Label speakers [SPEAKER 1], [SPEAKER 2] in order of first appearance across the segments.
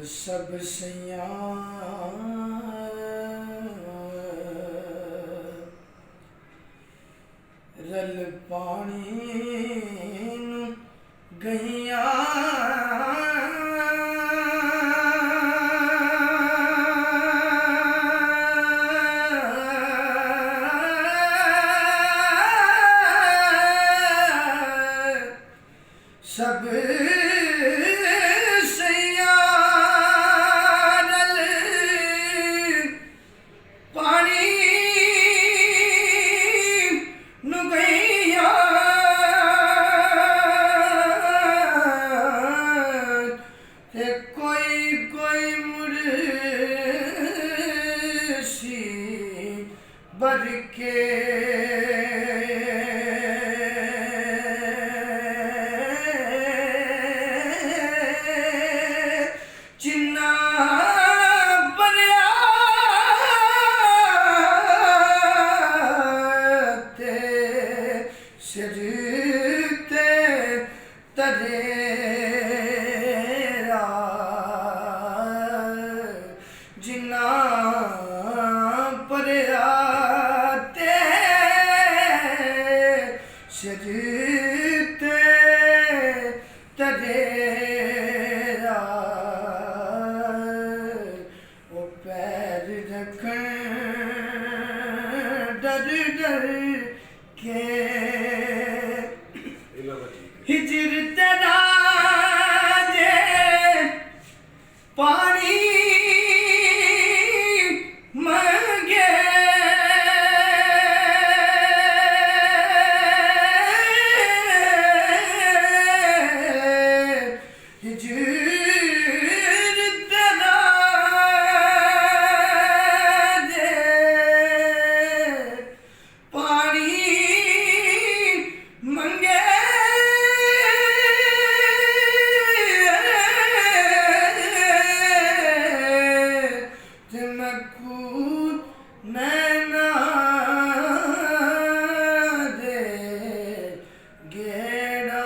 [SPEAKER 1] सब सैया रल पानी गईया सब सैया रल पानी नु गईया ते कोई कोई मुर्शी बर के जिना परयाते सिरते तरेरा ओ पैर रखन डर डर के हिजर तेरा जे पानी मंगे हिजर तेरा जे पानी मंगे नैना दे गेड़ा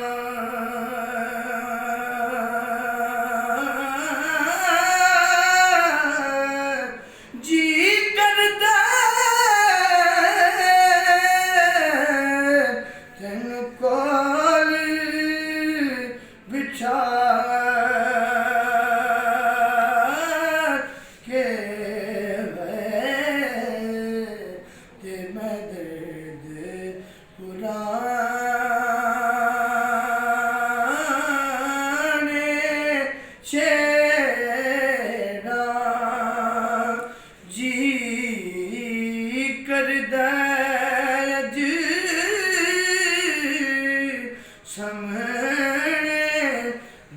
[SPEAKER 1] जी करदा तेन कोल बिछा के मैं दर्द पुराने छेड़ा जी करदा अज सामने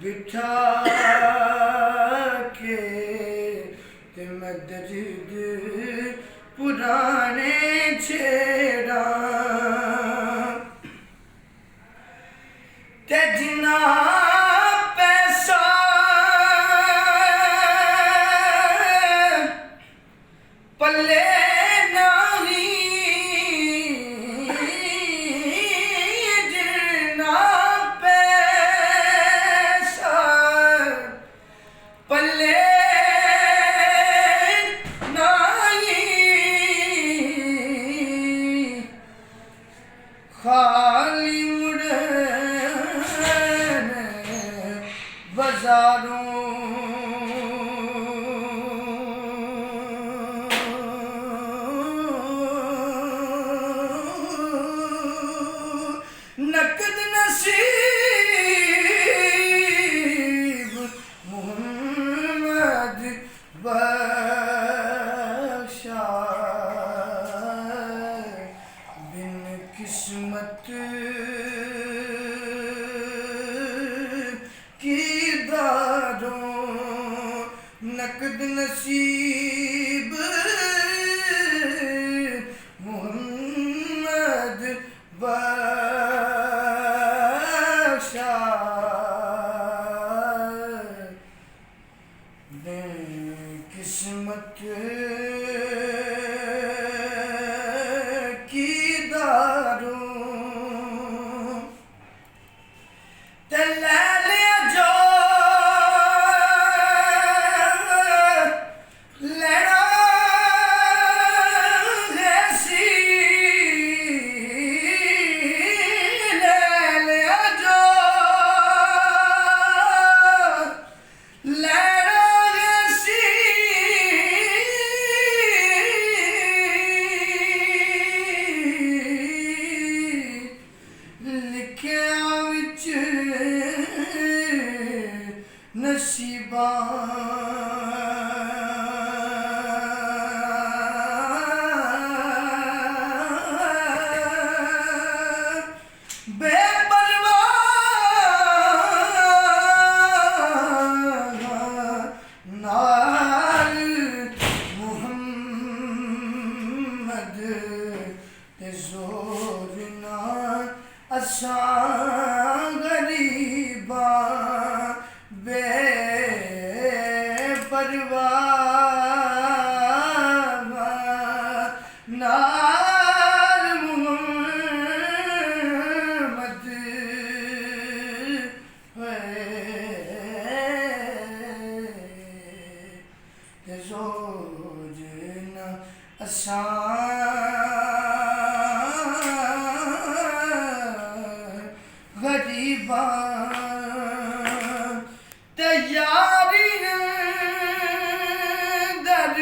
[SPEAKER 1] बिठा के ते मैं दर्द पुराने छेड़ा ते जिना पैसा पल्ले नहीं जिना पैसा पल्ले खाली मुड़न बाजारों नकद नसीब मोहम्मद बख्शा बिन किस्मत की दारों नकद नसीब मोहम्मद बख्शा किस्मत की दारों ਲਿਖਿਆ ਵਿੱਚ ਨਸੀਬਾਂ ਬੇਪਰਵਾਹ ਨਾਲ ਮੁਹੰਮਦ ਤੇ ਜ਼ੋਰ ਨਾਲ ਅਸਾਂ ਗਰੀਬਾਂ ਬੇਪਰਵਾਹ ਨਾਲ ਮੁਹੰਮਦ ਤੇ ਜ਼ੋਰ ਨਾਲ ਅਸਾਂ गरीबा तैयारी दर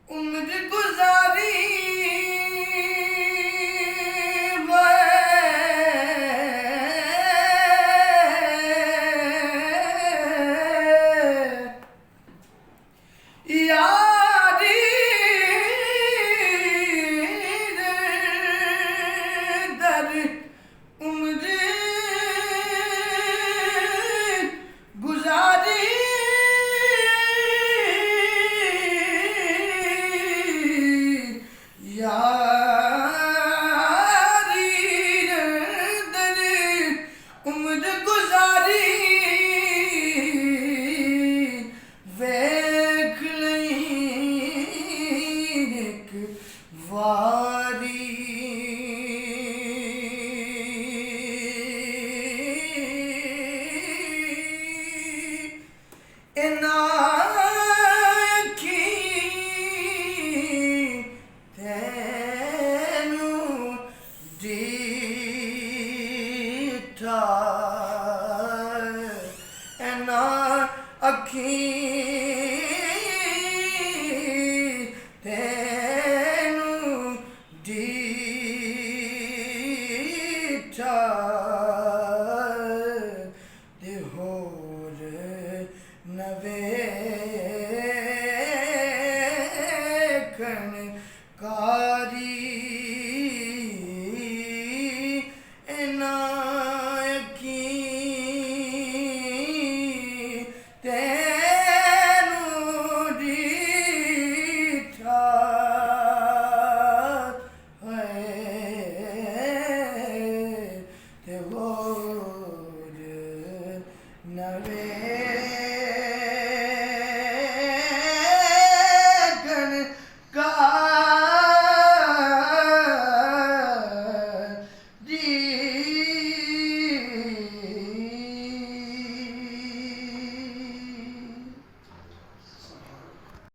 [SPEAKER 1] उम्र गुजारी यारी दर उम्र गुजारी यारी दर उम्र गुजारी वेख लई एक वारी ਤੈਨੂੰ ਦੀਠਾ